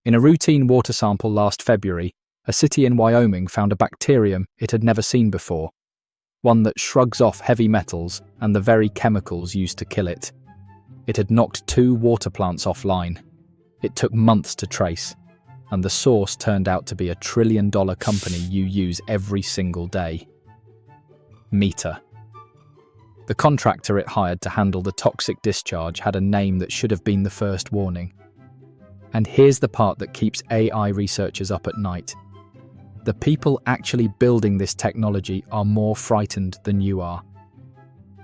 In a routine water sample last February, a city in Wyoming found a bacterium it had never seen before, one that shrugs off heavy metals and the very chemicals used to kill it. It had knocked 2 water plants offline. It took months to trace, and the source turned out to be a $1 trillion company you use every single day. Meta. The contractor it hired to handle the toxic discharge had a name that should have been the first warning. And here's the part that keeps AI researchers up at night. The people actually building this technology are more frightened than you are.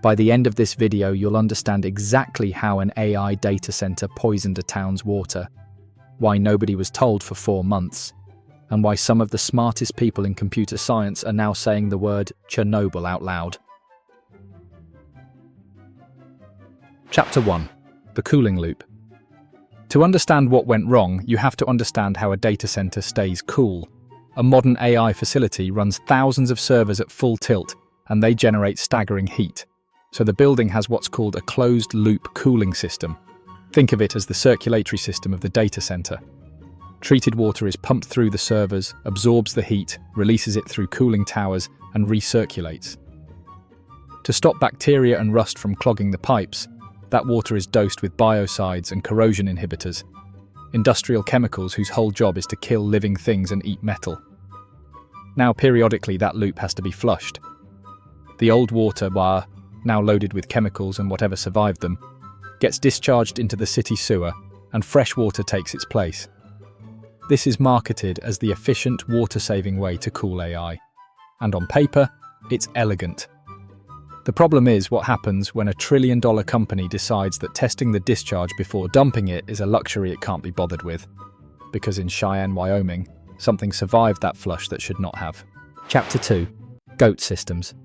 By the end of this video, you'll understand exactly how an AI data center poisoned a town's water, why nobody was told for 4 months, and why some of the smartest people in computer science are now saying the word Chernobyl out loud. Chapter 1. The cooling loop. To understand what went wrong, you have to understand how a data center stays cool. A modern AI facility runs thousands of servers at full tilt, and they generate staggering heat. So the building has what's called a closed-loop cooling system. Think of it as the circulatory system of the data center. Treated water is pumped through the servers, absorbs the heat, releases it through cooling towers, and recirculates. To stop bacteria and rust from clogging the pipes, that water is dosed with biocides and corrosion inhibitors, industrial chemicals whose whole job is to kill living things and eat metal. Now, periodically, that loop has to be flushed. The old water, now loaded with chemicals and whatever survived them, gets discharged into the city sewer, and fresh water takes its place. This is marketed as the efficient, water-saving way to cool AI. And on paper, it's elegant. The problem is what happens when a $1 trillion company decides that testing the discharge before dumping it is a luxury it can't be bothered with. Because in Cheyenne, Wyoming, something survived that flush that should not have. Chapter 2. GOAT Systems.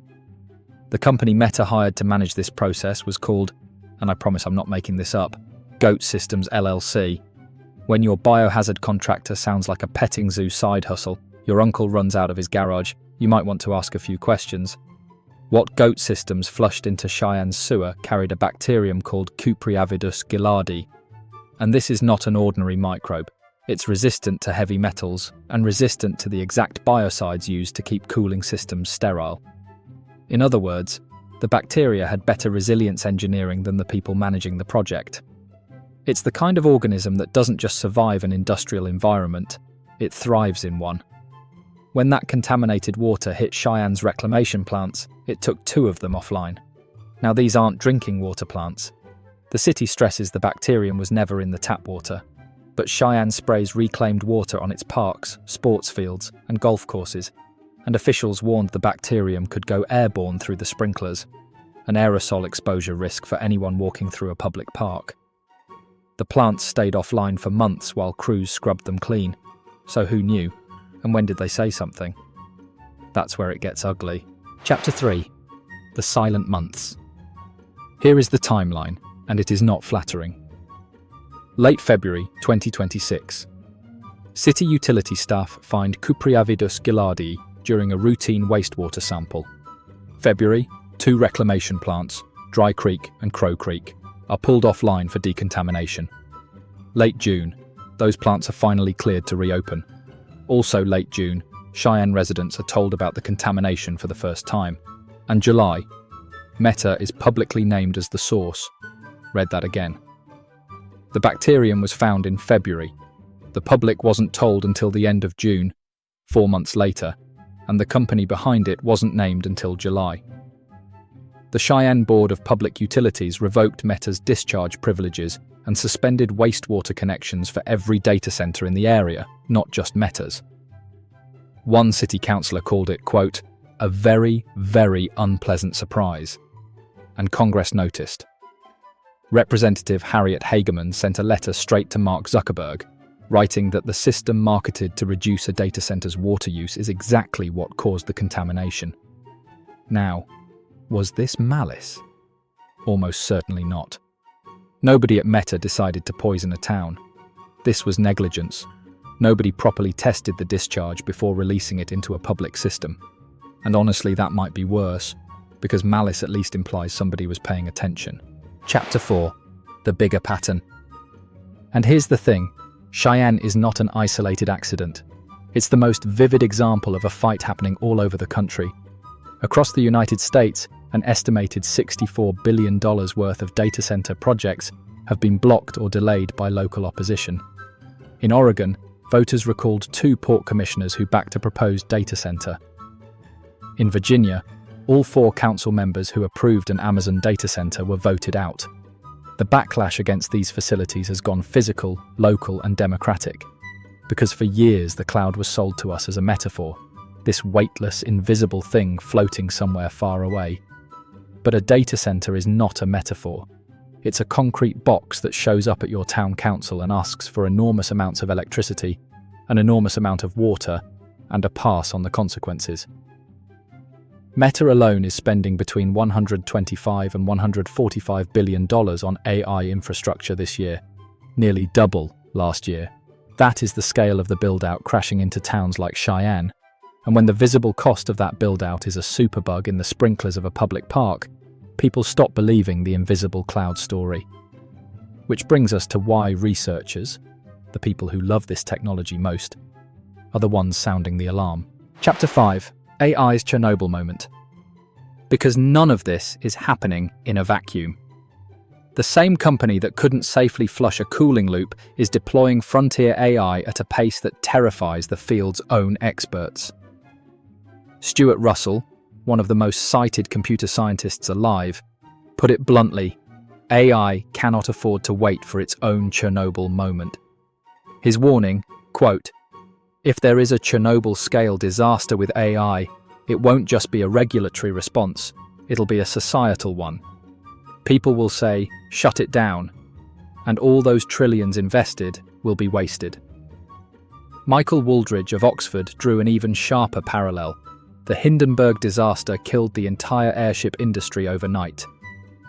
The company Meta hired to manage this process was called, and I promise I'm not making this up, GOAT Systems LLC. When your biohazard contractor sounds like a petting zoo side hustle, your uncle runs out of his garage, you might want to ask a few questions. What GOAT Systems flushed into Cheyenne's sewer carried a bacterium called Cupriavidus gilardi. And this is not an ordinary microbe. It's resistant to heavy metals and resistant to the exact biocides used to keep cooling systems sterile. In other words, the bacteria had better resilience engineering than the people managing the project. It's the kind of organism that doesn't just survive an industrial environment, it thrives in one. When that contaminated water hit Cheyenne's reclamation plants, it took 2 of them offline. Now, these aren't drinking water plants. The city stresses the bacterium was never in the tap water, but Cheyenne sprays reclaimed water on its parks, sports fields, and golf courses, and officials warned the bacterium could go airborne through the sprinklers, an aerosol exposure risk for anyone walking through a public park. The plants stayed offline for months while crews scrubbed them clean, so who knew? And when did they say something? That's where it gets ugly. Chapter 3. The Silent Months. Here is the timeline, and it is not flattering. Late February 2026. City utility staff find Cupriavidus gilardi during a routine wastewater sample. February, 2 reclamation plants, Dry Creek and Crow Creek, are pulled offline for decontamination. Late June, those plants are finally cleared to reopen. Also late June, Cheyenne residents are told about the contamination for the first time. And July, Meta is publicly named as the source. Read that again. The bacterium was found in February. The public wasn't told until the end of June, 4 months later, and the company behind it wasn't named until July. The Cheyenne Board of Public Utilities revoked Meta's discharge privileges and suspended wastewater connections for every data center in the area, not just Meta's. One city councillor called it, quote, a very, very unpleasant surprise. And Congress noticed. Representative Harriet Hageman sent a letter straight to Mark Zuckerberg, writing that the system marketed to reduce a data center's water use is exactly what caused the contamination. Now, was this malice? Almost certainly not. Nobody at Meta decided to poison a town. This was negligence. Nobody properly tested the discharge before releasing it into a public system. And honestly, that might be worse, because malice at least implies somebody was paying attention. Chapter 4. The Bigger Pattern. And here's the thing. Cheyenne is not an isolated accident. It's the most vivid example of a fight happening all over the country. Across the United States, an estimated $64 billion worth of data center projects have been blocked or delayed by local opposition. In Oregon, voters recalled 2 port commissioners who backed a proposed data center. In Virginia, all 4 council members who approved an Amazon data center were voted out. The backlash against these facilities has gone physical, local, and democratic. Because for years the cloud was sold to us as a metaphor, this weightless, invisible thing floating somewhere far away. But a data center is not a metaphor. It's a concrete box that shows up at your town council and asks for enormous amounts of electricity, an enormous amount of water, and a pass on the consequences. Meta alone is spending between $125 and $145 billion on AI infrastructure this year, nearly double last year. That is the scale of the build-out crashing into towns like Cheyenne, and when the visible cost of that build-out is a superbug in the sprinklers of a public park, people stop believing the invisible cloud story. Which brings us to why researchers, the people who love this technology most, are the ones sounding the alarm. Chapter 5: AI's Chernobyl Moment. Because none of this is happening in a vacuum. The same company that couldn't safely flush a cooling loop is deploying frontier AI at a pace that terrifies the field's own experts. Stuart Russell, one of the most cited computer scientists alive, put it bluntly: AI cannot afford to wait for its own Chernobyl moment. His warning, quote, "If there is a Chernobyl-scale disaster with AI, it won't just be a regulatory response, it'll be a societal one. People will say, 'Shut it down,' and all those trillions invested will be wasted." Michael Wooldridge of Oxford drew an even sharper parallel. The Hindenburg disaster killed the entire airship industry overnight.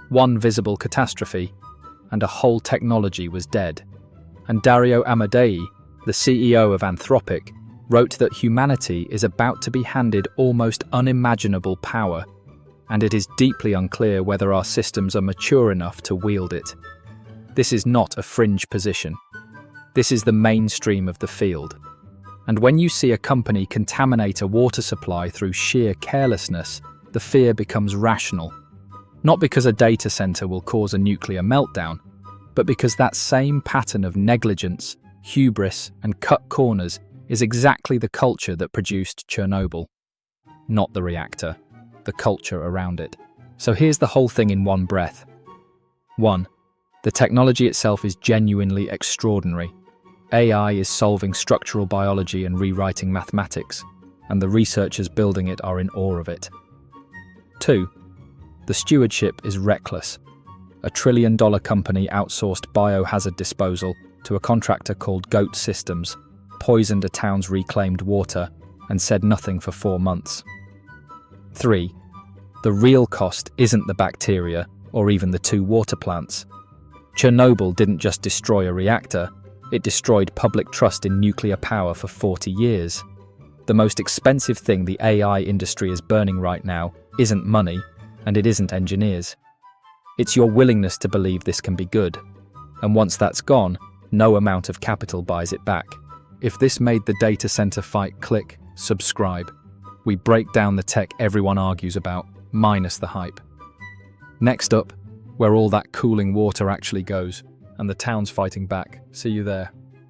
One visible catastrophe, and a whole technology was dead. And Dario Amodei, the CEO of Anthropic, wrote that humanity is about to be handed almost unimaginable power, and it is deeply unclear whether our systems are mature enough to wield it. This is not a fringe position. This is the mainstream of the field. And when you see a company contaminate a water supply through sheer carelessness, the fear becomes rational. Not because a data center will cause a nuclear meltdown, but because that same pattern of negligence, hubris, and cut corners is exactly the culture that produced Chernobyl. Not the reactor, the culture around it. So here's the whole thing in one breath. 1. The technology itself is genuinely extraordinary. AI is solving structural biology and rewriting mathematics, and the researchers building it are in awe of it. 2. The stewardship is reckless. A trillion-dollar company outsourced biohazard disposal to a contractor called Goat Systems, poisoned a town's reclaimed water, and said nothing for 4 months. 3. The real cost isn't the bacteria or even the 2 water plants. Chernobyl didn't just destroy a reactor, it destroyed public trust in nuclear power for 40 years. The most expensive thing the AI industry is burning right now isn't money, and it isn't engineers. It's your willingness to believe this can be good. And once that's gone, no amount of capital buys it back. If this made the data center fight click, subscribe. We break down the tech everyone argues about, minus the hype. Next up, where all that cooling water actually goes, and the town's fighting back. See you there.